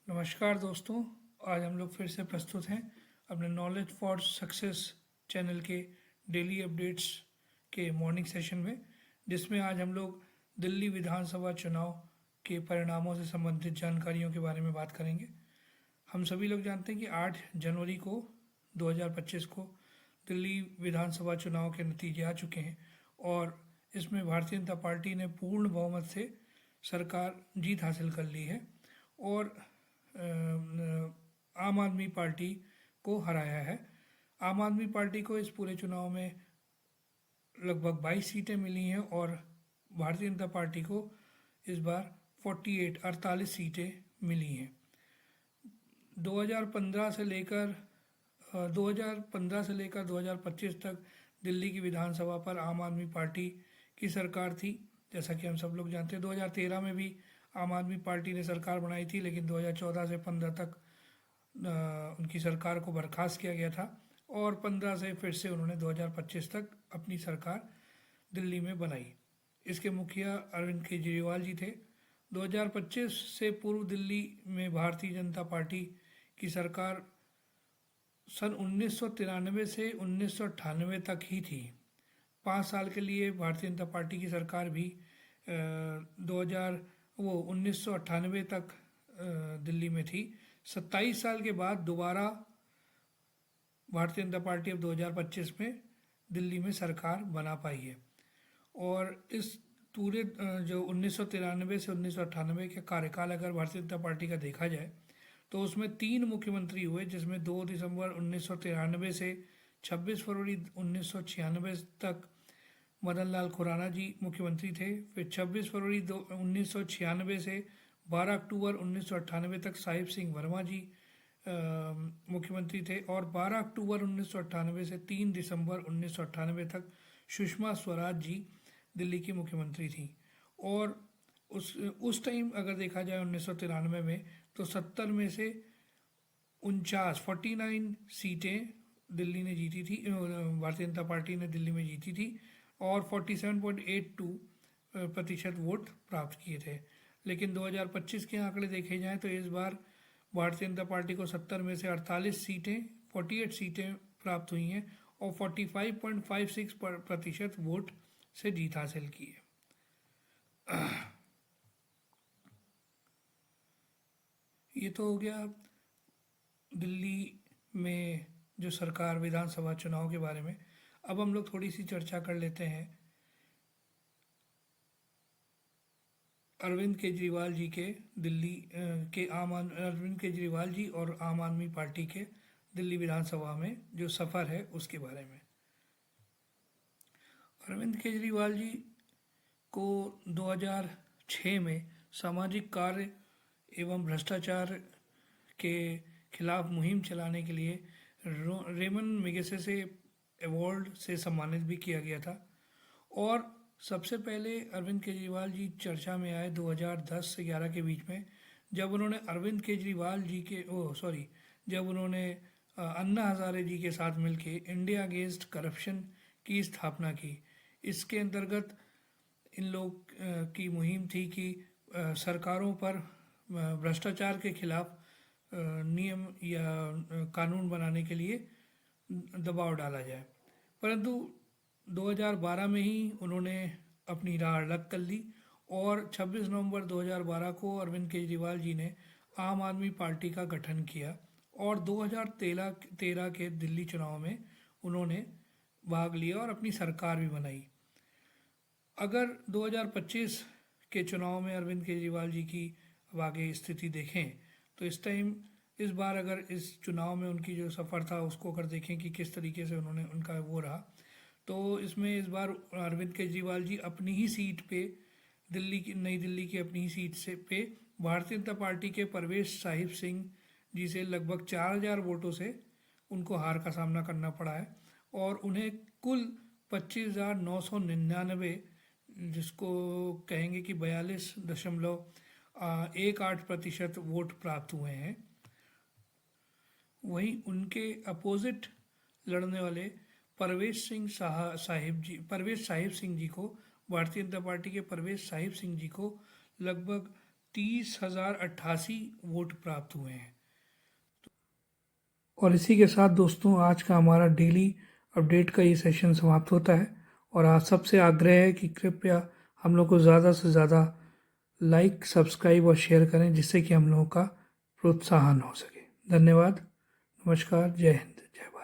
नमस्कार दोस्तों। आज हम लोग फिर से प्रस्तुत हैं अपने नॉलेज फॉर सक्सेस चैनल के डेली अपडेट्स के मॉर्निंग सेशन में, जिसमें आज हम लोग दिल्ली विधानसभा चुनाव के परिणामों से संबंधित जानकारियों के बारे में बात करेंगे। हम सभी लोग जानते हैं कि 8 जनवरी को 2025 को दिल्ली विधानसभा चुनाव के नतीजे आ चुके हैं और इसमें भारतीय जनता पार्टी ने पूर्ण बहुमत से सरकार जीत हासिल कर ली है और आम आदमी पार्टी को हराया है। आम आदमी पार्टी को इस पूरे चुनाव में लगभग 22 सीटें मिली हैं और भारतीय जनता पार्टी को इस बार 48 सीटें मिली हैं। 2015 से लेकर 2025 तक दिल्ली की विधानसभा पर आम आदमी पार्टी की सरकार थी। जैसा कि हम सब लोग जानते हैं, 2013 में भी आम आदमी पार्टी ने सरकार बनाई थी, लेकिन 2014 से 15 तक उनकी सरकार को बर्खास्त किया गया था और 15 से फिर से उन्होंने 2025 तक अपनी सरकार दिल्ली में बनाई। इसके मुखिया अरविंद केजरीवाल जी थे। 2025 से पूर्व दिल्ली में भारतीय जनता पार्टी की सरकार सन 1993 से 1998 तक ही थी। 5 साल के लिए भारतीय जनता पार्टी की सरकार भी 1998 तक दिल्ली में थी। 27 साल के बाद दोबारा भारतीय जनता पार्टी अब 2025 में दिल्ली में सरकार बना पाई है। और इस पूरे जो 1993 से 1998 के कार्यकाल अगर भारतीय जनता पार्टी का देखा जाए तो उसमें 3 मुख्यमंत्री हुए, जिसमें 2 दिसंबर 1993 से 26 फरवरी 1996 तक मदन लाल खुराना जी मुख्यमंत्री थे। फिर 26 फरवरी 1996 से 12 अक्टूबर 1998 तक साहिब सिंह वर्मा जी मुख्यमंत्री थे और 12 अक्टूबर 1998 से 3 दिसंबर 1998 तक सुषमा स्वराज जी दिल्ली की मुख्यमंत्री थी। और उस टाइम अगर देखा जाए 1993 में तो 70 में से 49 सीटें दिल्ली ने जीती थी, भारतीय जनता पार्टी ने दिल्ली में जीती थी और 47.82% वोट प्राप्त किए थे। लेकिन 2025 के आंकड़े देखे जाएं तो इस बार भारतीय जनता पार्टी को 70 में से 48 सीटें प्राप्त हुई हैं और 45.56% वोट से जीत हासिल की है। ये तो हो गया दिल्ली में जो सरकार विधानसभा चुनाव के बारे में। अब हम लोग थोड़ी सी चर्चा कर लेते हैं अरविंद केजरीवाल जी के अरविंद केजरीवाल जी और आम आदमी पार्टी के दिल्ली विधानसभा में जो सफ़र है उसके बारे में। अरविंद केजरीवाल जी को 2006 में सामाजिक कार्य एवं भ्रष्टाचार के खिलाफ मुहिम चलाने के लिए रेमन मैगसेसे अवार्ड से सम्मानित भी किया गया था। और सबसे पहले अरविंद केजरीवाल जी चर्चा में आए 2010 से 11 के बीच में, जब उन्होंने अन्ना हजारे जी के साथ मिलके इंडिया अगेंस्ट करप्शन की स्थापना की। इसके अंतर्गत इन लोग की मुहिम थी कि सरकारों पर भ्रष्टाचार के खिलाफ नियम या कानून बनाने के लिए दबाव डाला जाए। परंतु 2012 में ही उन्होंने अपनी राह अलग कर ली और 26 नवंबर 2012 को अरविंद केजरीवाल जी ने आम आदमी पार्टी का गठन किया और 2013 के दिल्ली चुनाव में उन्होंने भाग लिया और अपनी सरकार भी बनाई। अगर 2025 के चुनाव में अरविंद केजरीवाल जी की अब आगे स्थिति देखें तो इस बार अगर इस चुनाव में उनकी जो सफ़र था उसको अगर देखें कि किस तरीके से उन्होंने उनका वो रहा, तो इसमें इस बार अरविंद केजरीवाल जी अपनी ही सीट पे नई दिल्ली की अपनी ही सीट से पे भारतीय जनता पार्टी के परवेश साहिब सिंह जी से लगभग 4000 वोटों से उनको हार का सामना करना पड़ा है और उन्हें कुल 25,999 जिसको कहेंगे कि 42.18% वोट प्राप्त हुए हैं। वहीं उनके अपोजिट लड़ने वाले परवेश साहिब सिंह जी को भारतीय जनता पार्टी के परवेश साहिब सिंह जी को लगभग 30,088 वोट प्राप्त हुए हैं। और इसी के साथ दोस्तों आज का हमारा डेली अपडेट का ये सेशन समाप्त होता है। और आज सबसे आग्रह है कि कृपया हम लोग को ज़्यादा से ज़्यादा लाइक, सब्सक्राइब और शेयर करें, जिससे कि हम लोगों का प्रोत्साहन हो सके। धन्यवाद, नमस्कार, जय हिंद, जय भारत।